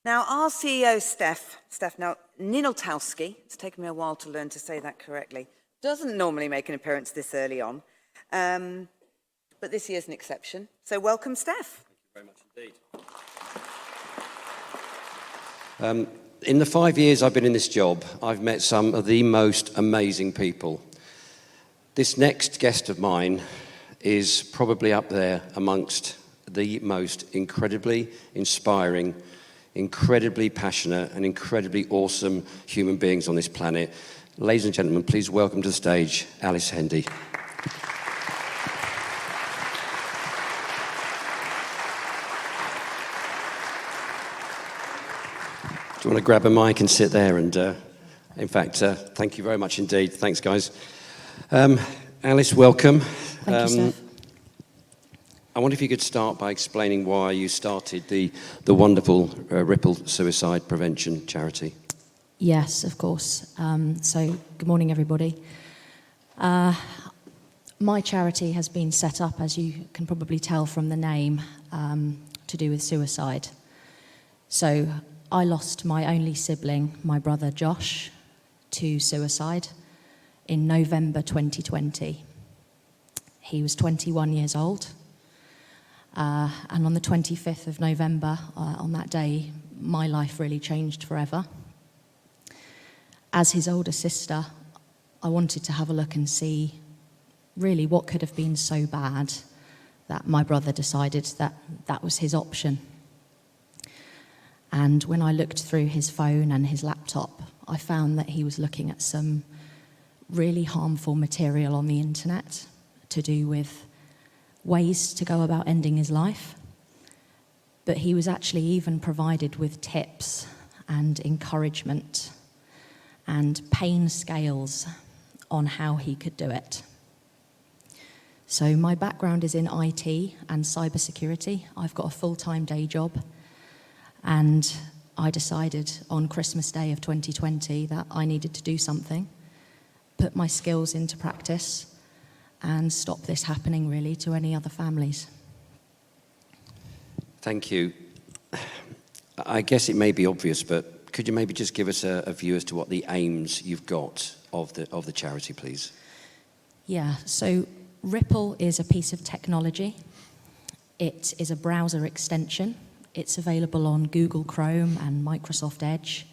Now, our CEO, Steph Ninoltowski, it's taken me a while to learn to say that correctly, doesn't normally make an appearance this early on, but this year's an exception. So welcome, Steph. Thank you very much indeed. In the 5 years I've been in this job, I've met some of the most amazing people. This next guest of mine is probably up there amongst the most incredibly inspiring, incredibly passionate and incredibly awesome human beings on this planet. Ladies and gentlemen, please welcome to the stage Alice Hendy. Do you want to grab a mic and sit there? And in fact, thank you very much indeed. Thanks, guys. Alice, welcome. Thank you, Steph. I wonder if you could start by explaining why you started the wonderful Ripple Suicide Prevention charity. Yes, of course. So, good morning, everybody. My charity has been set up, as you can probably tell from the name, to do with suicide. So, I lost my only sibling, my brother Josh, to suicide in November 2020. He was 21 years old. And on the 25th of November, on that day, my life really changed forever. As his older sister, I wanted to have a look and see really what could have been so bad that my brother decided that that was his option. And when I looked through his phone and his laptop, I found that he was looking at some really harmful material on the internet to do with ways to go about ending his life. But he was actually even provided with tips and encouragement and pain scales on how he could do it. So my background is in IT and cybersecurity. I've got a full-time day job. And I decided on Christmas Day of 2020 that I needed to do something, put my skills into practice, and stop this happening really to any other families. Thank you. I guess it may be obvious, but could you maybe just give us a view as to what the aims you've got of the charity, please? Yeah, so Ripple is a piece of technology. It is a browser extension. It's available on Google Chrome and Microsoft Edge.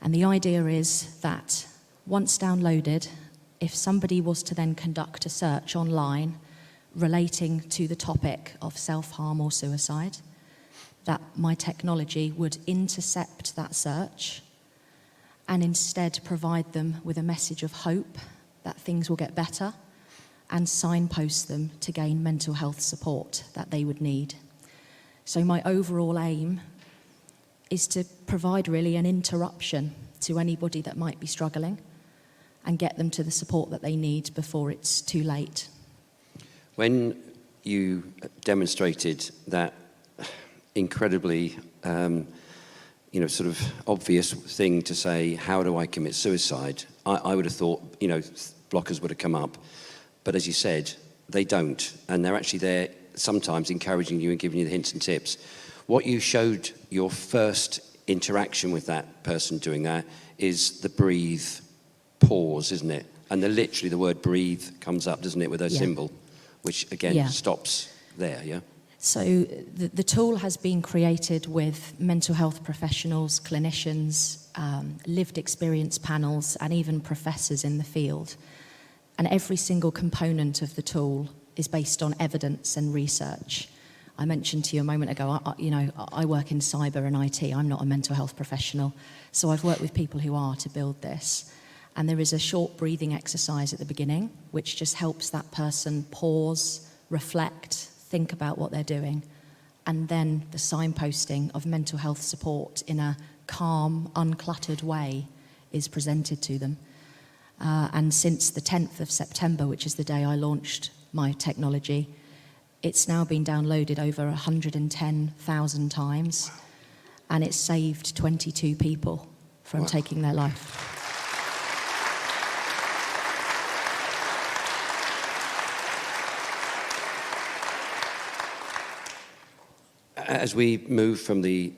And the idea is that once downloaded, if somebody was to then conduct a search online relating to the topic of self-harm or suicide, that my technology would intercept that search and instead provide them with a message of hope that things will get better and signpost them to gain mental health support that they would need. So my overall aim is to provide really an interruption to anybody that might be struggling and get them to the support that they need before it's too late. When you demonstrated that incredibly, sort of obvious thing to say, how do I commit suicide? I would have thought, blockers would have come up. But as you said, they don't. And they're actually there sometimes encouraging you and giving you the hints and tips. What you showed your first interaction with that person doing that is the breathe, pause, isn't it? And literally the word breathe comes up, doesn't it, with a symbol, which again stops there, yeah? So the tool has been created with mental health professionals, clinicians, lived experience panels, and even professors in the field. And every single component of the tool is based on evidence and research. I mentioned to you a moment ago, I work in cyber and IT. I'm not a mental health professional. So I've worked with people who are to build this. And there is a short breathing exercise at the beginning, which just helps that person pause, reflect, think about what they're doing. And then the signposting of mental health support in a calm, uncluttered way is presented to them. And since the 10th of September, which is the day I launched my technology, it's now been downloaded over 110,000 times, and it's saved 22 people from taking their life. As we move from the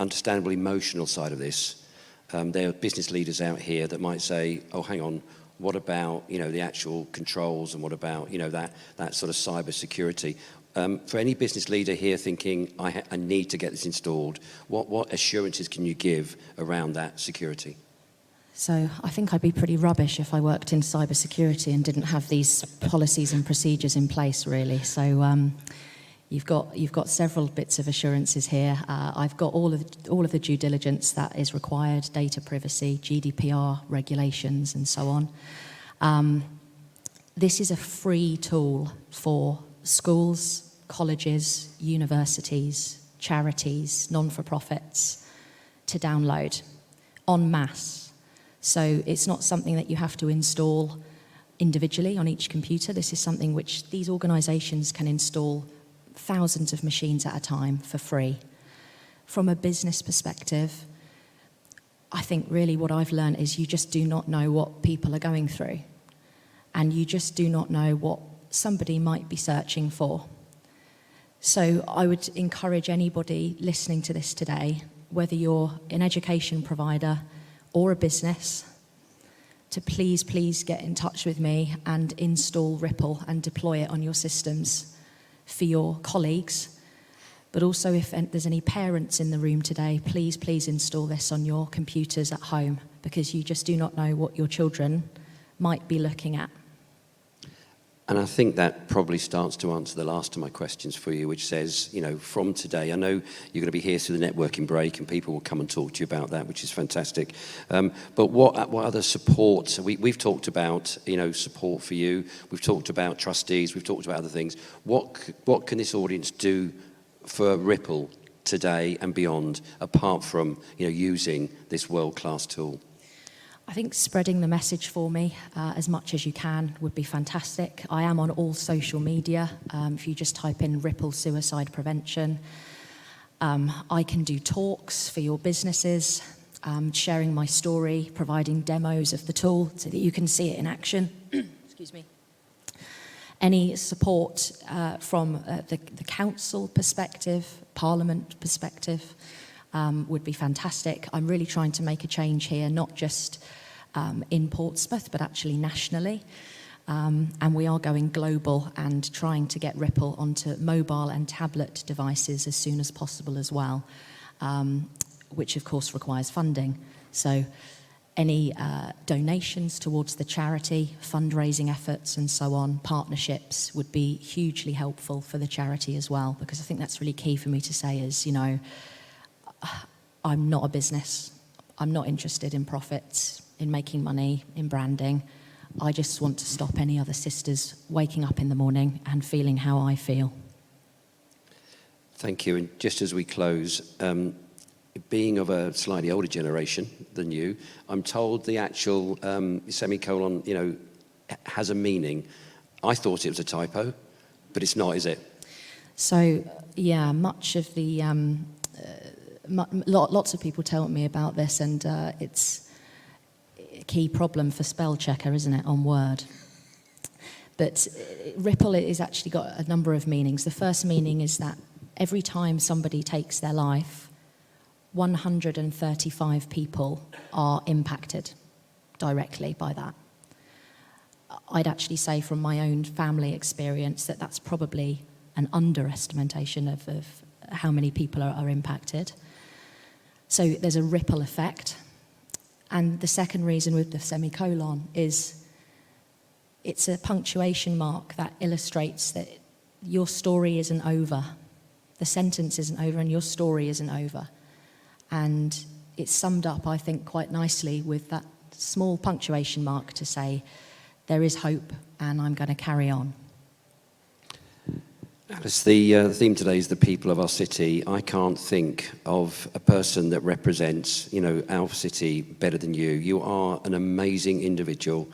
understandable emotional side of this. There are business leaders out here that might say, oh, hang on, what about, the actual controls, and what about, that sort of cyber security? For any business leader here thinking, I need to get this installed, what assurances can you give around that security? So I think I'd be pretty rubbish if I worked in cybersecurity and didn't have these policies and procedures in place, really. So you've got several bits of assurances here. I've got all of the due diligence that is required: data privacy, GDPR regulations, and so on. This is a free tool for schools, colleges, universities, charities, non-for-profits to download en masse. So it's not something that you have to install individually on each computer. This is something which these organisations can install thousands of machines at a time for free. From a business perspective, I think really what I've learned is you just do not know what people are going through, and you just do not know what somebody might be searching for. So I would encourage anybody listening to this today, whether you're an education provider or a business, to please get in touch with me and install Ripple and deploy it on your systems for your colleagues. But also, if there's any parents in the room today, please install this on your computers at home, because you just do not know what your children might be looking at. And I think that probably starts to answer the last of my questions for you, which says, from today, I know you're going to be here through the networking break, and people will come and talk to you about that, which is fantastic. But what other support? We've talked about, support for you. We've talked about trustees. We've talked about other things. What can this audience do for Ripple today and beyond, apart from, using this world-class tool? I think spreading the message for me as much as you can would be fantastic. I am on all social media. If you just type in Ripple Suicide Prevention. I can do talks for your businesses, sharing my story, providing demos of the tool so that you can see it in action. Excuse me. Any support from the council perspective, Parliament perspective, would be fantastic. I'm really trying to make a change here, not just in Portsmouth, but actually nationally. And we are going global and trying to get Ripple onto mobile and tablet devices as soon as possible as well, which of course requires funding. So any donations towards the charity, fundraising efforts and so on, partnerships would be hugely helpful for the charity as well, because I think that's really key for me to say is, I'm not a business. I'm not interested in profits, in making money, in branding. I just want to stop any other sisters waking up in the morning and feeling how I feel. Thank you. And just as we close, being of a slightly older generation than you, I'm told the actual semicolon, has a meaning. I thought it was a typo, but it's not, is it? So, yeah, much of the... lots of people tell me about this, and it's a key problem for spell checker, isn't it, on Word? But Ripple has actually got a number of meanings. The first meaning is that every time somebody takes their life, 135 people are impacted directly by that. I'd actually say from my own family experience that that's probably an underestimation of how many people are impacted. So there's a ripple effect. And the second reason with the semicolon is it's a punctuation mark that illustrates that your story isn't over. The sentence isn't over and your story isn't over. And it's summed up, I think, quite nicely with that small punctuation mark to say, there is hope and I'm going to carry on. Alice, the theme today is the people of our city. I can't think of a person that represents, our city better than you. You are an amazing individual.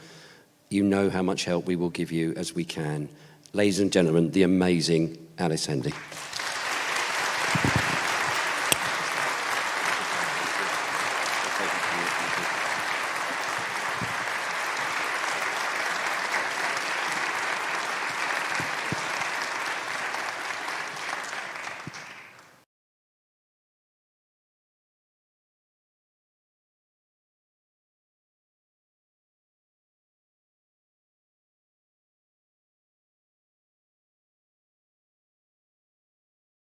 You know how much help we will give you as we can. Ladies and gentlemen, the amazing Alice Hendy.